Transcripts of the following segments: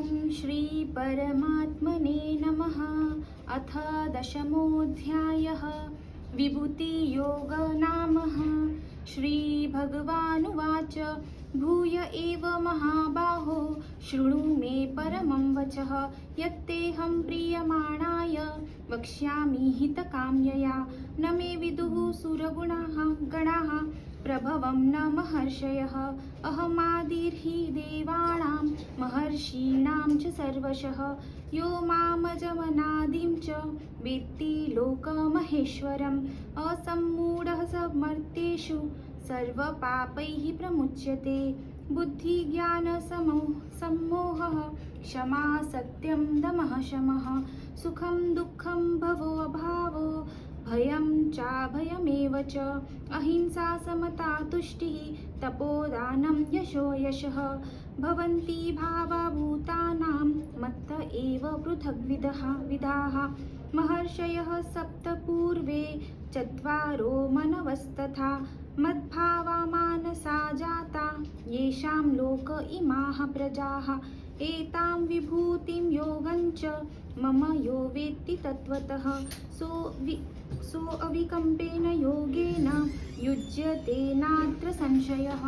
श्री परमात्मने नमः। अथ दशमोऽध्यायः। विभूतियोग नामः। श्रीभगवानुवाच भूय एव महाबाहो शृणु मे परमं वचः यत्तेऽहं प्रीयमाणाय वक्ष्यामि हितकाम्यया। न मे विदुः सुरगणाः प्रभवं न महर्षयः। अहमादिर्हि देवानां महर्षीणां च सर्वशः। यो मामजमनादिं च वेत्ति लोकमहेश्वरम्। असम्मूढः समर्थ्येषु सर्वपापैः प्रमुच्यते। बुद्धिज्ञानसम्मोहः क्षमा सत्यं दमः शमः। सुखं दुःखं भवो अभावो भयं चाभयमेव च। अहिंसा समता तुष्टिः तपोदानं यशो यशः। भवन्ति भावा भूतानां मत्त एव पृथग्विधाः। महर्षयः सप्त पूर्वे चत्वारो मनवस्तथा। मद्भावा मानसा जाता येषां लोक इमाः प्रजाः। एतां विभूतिं योगञ्च मम यो वेत्ति तत्त्वतः सोऽविकम्पेन योगेन युज्यते नात्र संशयः।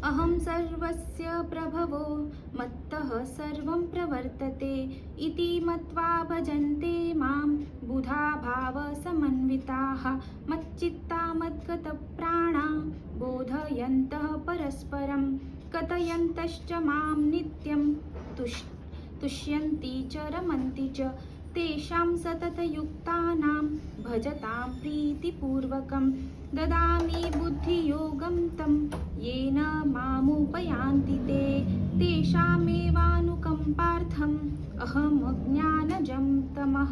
अहं सर्वस्य प्रभवो मत्तः सर्वं प्रवर्तते इति मत्वा भजन्ते मां बुधा भावसमन्विताः। मच्चित्ता मद्गतप्राणा बोधयन्तः परस्परं कथयन्तश्च मां नित्यं तुष्यन्ति च रमन्ति च। तेषां सततयुक्तानां भजतां प्रीतिपूर्वकं ददामि बुद्धियोगं तं येन मामुपयान्ति ते। तेषामेवानुकम्पार्थम् अहमज्ञानजं तमः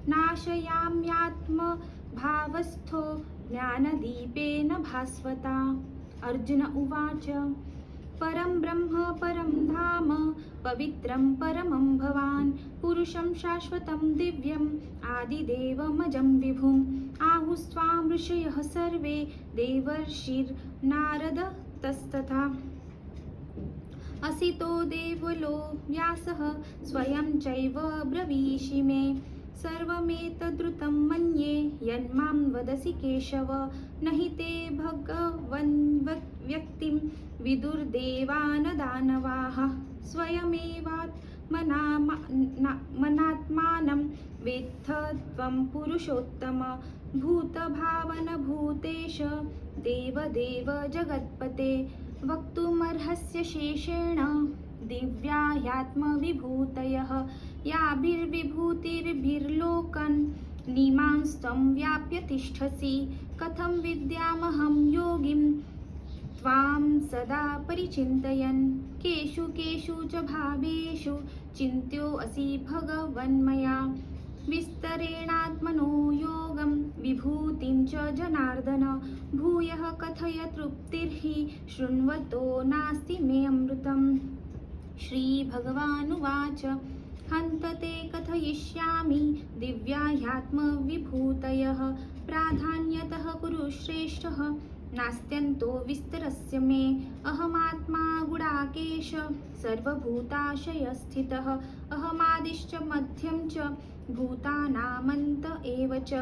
नाशयाम्यात्मभावस्थो ज्ञानदीपेन भास्वता। अर्जुन उवाच परं ब्रह्म परं धाम पवित्रं परमं भवान् पुरुषं शाश्वतं दिव्यम् आदिदेवमजं विभुम्। आहुस्त्वां ऋषयः सर्वे देवर्षिर्नारदस्तथा। असितो देवलो व्यासः स्वयं चैव ब्रवीषि मे। सर्वमेतद्रुतं मन्ये यन्मां वदसि केशव। न हि ते भगवन्व्यक्तिं विदुर्देवानदानवाः। स्वयमेवात्मनात्मानं वेत्थ त्वं पुरुषोत्तम। भूतभावनभूतेश देवदेव जगत्पते। वक्तुमर्हस्य शेषेण दिव्या ह्यात्मविभूतयः। याभिर्विभूतिर्भिर्लोकन् निमांस्त्वं व्याप्य तिष्ठसि। कथं विद्यामहं योगिं त्वां सदा परिचिन्तयन्। केषु केषु च भावेषु चिन्त्योऽसि भगवन्मया। विस्तरेणात्मनो योगं विभूतिं च जनार्दन। भूयः कथय तृप्तिर्हि शृण्वतो नास्ति मे अमृतम्। श्रीभगवानुवाच हन्त ते कथयिष्यामि दिव्या ह्यात्मविभूतयः। प्राधान्यतः कुरु श्रेष्ठः नास्त्यन्तो विस्तरस्य मे। अहमात्मा गुडाकेश सर्वभूताशयस्थितः। अहमादिश्च मध्यं च भूतानामन्त एव च।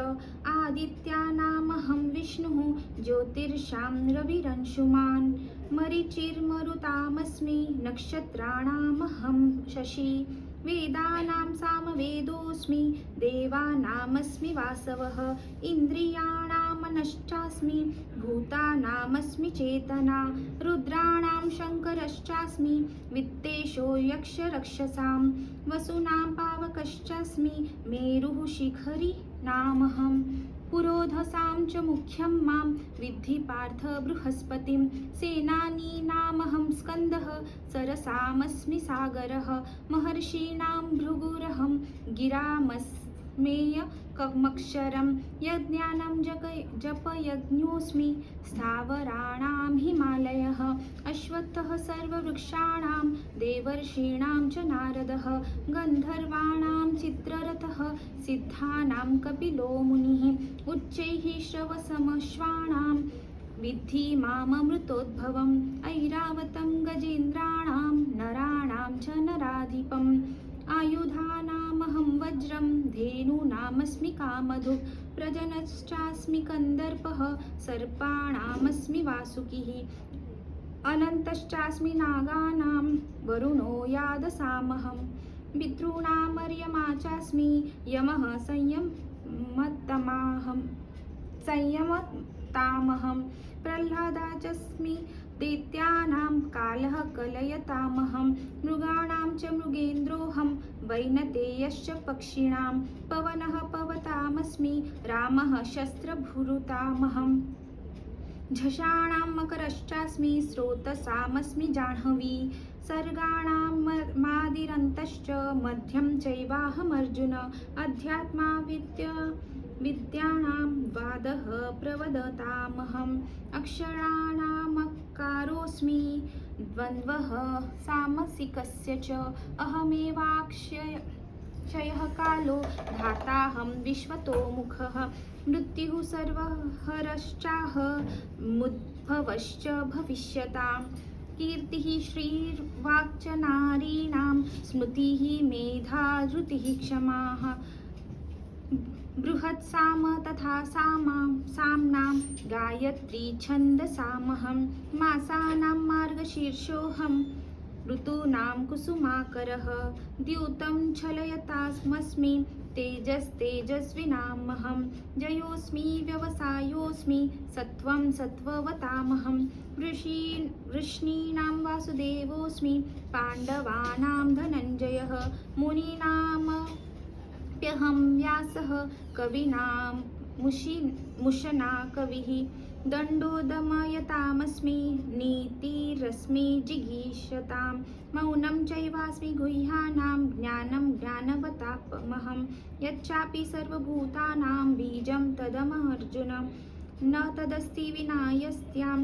आदित्यानामहं विष्णुः ज्योतिषां रविरंशुमान्। मरीचिर्मरुतामस्मि नक्षत्राणामहं शशी। वेदानां सामवेदोऽस्मि देवानामस्मि वासवः। इन्द्रियाणामनश्चास्मि भूतानामस्मि चेतना। रुद्राणां शङ्करश्चास्मि वित्तेशो यक्षरक्षसां। वसूनां पावकश्चास्मि मेरुः शिखरी नामहं। पुरोधसां च मुख्यं मां विद्धि पार्थ बृहस्पतिं। सेनानीनामहं स्कन्दः सरसामस्मि सागरः। महर्षीणां भृगुरहं गिरामस्मेयमक्षरं। यज्ञानं जपयज्ञोऽस्मि स्थावराणां हिमालयः। अश्वत्थः सर्ववृक्षाणां देवर्षीणां च नारदः। गन्धर्वाणां चित्ररथः सिद्धानां कपिलो मुनिः। उच्चैः श्रवसमश्वानां विद्धि माममृतोद्भवम्। ऐरावतं गजेन्द्राणां नराणां काञ्चनराधिपम् आयुधानामहं वज्रं धेनूनामस्मि कामधुक् प्रजनश्चास्मि कन्दर्पः सर्पाणामस्मि वासुकिः अनन्तश्चास्मि नागानां वरुणो यादसामहं पितॄणामर्यमा चास्मि यमः संयमतामहं प्रह्लादाचस्मि दैत्यानां कालः कलयतामहं मृगाणां च मृगेन्द्रोऽहं वैनतेयश्च पक्षिणां पवनः पवतामस्मि रामः शस्त्रभुरुतामहं झषाणां मकरश्चास्मि स्रोतसामस्मि जाह्नवी सर्गाणां मादिरन्तश्च मध्यं चैवाहमर्जुन अध्यात्मा विद्यानां वादः प्रवदतामहम् अक्षराणामकारोऽस्मि द्वन्द्वः सामसिकस्य च अहमेवाक्षयः कालो धाताहं विश्वतो मुखः मृत्युः सर्वहरश्चाहमुद्भवश्च भविष्यताम् कीर्तिः श्रीर्वाक्च नारीणां स्मृतिः मेधा धृतिः क्षमाः बृहत्साम तथा साम्नां गायत्री छन्दसामहं मासानां मार्गशीर्षोऽहं ऋतूनां कुसुमाकरः द्यूतं छलयतामस्मि तेजस्विनामहं जयोऽस्मि व्यवसायोऽस्मि सत्त्वं सत्त्ववतामहं वृष्णीनां वासुदेवोऽस्मि पाण्डवानां धनञ्जयः मुनीनामप्यहं व्यासः कवीनां मुशना कविः दण्डो दमयतामस्मि नीतिरस्मि जिगीषतां मौनं चैवास्मि गुह्यानां ज्ञानं ज्ञानवतामहं यच्चापि सर्वभूतानां बीजं तदमर्जुन न तदस्ति विना यस्यां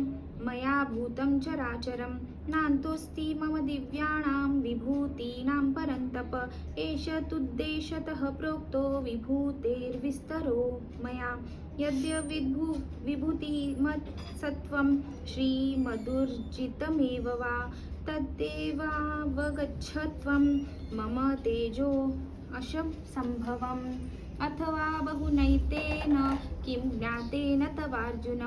मया भूतं चराचरं नान्तोऽस्ति मम दिव्यानां विभूतीनां परन्तप एष तुद्देशतः प्रोक्तो विभूतेर्विस्तरो मया यद्यविभूतिमत्सत्त्वं श्रीमदुर्जितमेव वा तद्देवावगच्छत्वं मम तेजो अशसम्भवम् अथवा बहुनैतेन किं ज्ञातेन तवार्जुन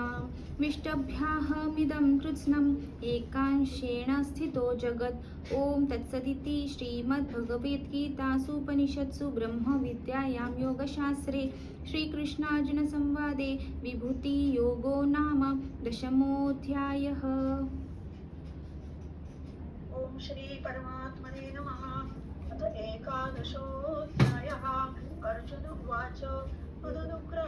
विष्टभ्याहमिदं कृत्स्नम् एकांशेण स्थितो जगत् ॐ तत्सदिति श्रीमद्भगवद्गीतासूपनिषत्सु ब्रह्मविद्यायां योगशास्त्रे श्रीकृष्णार्जुनसंवादे विभूतियोगो नाम 10मोऽध्यायः। ॐ श्री परमात्मने नमः। अथ एकादशोऽध्यायः। अर्जुन उवाच मदनुग्रह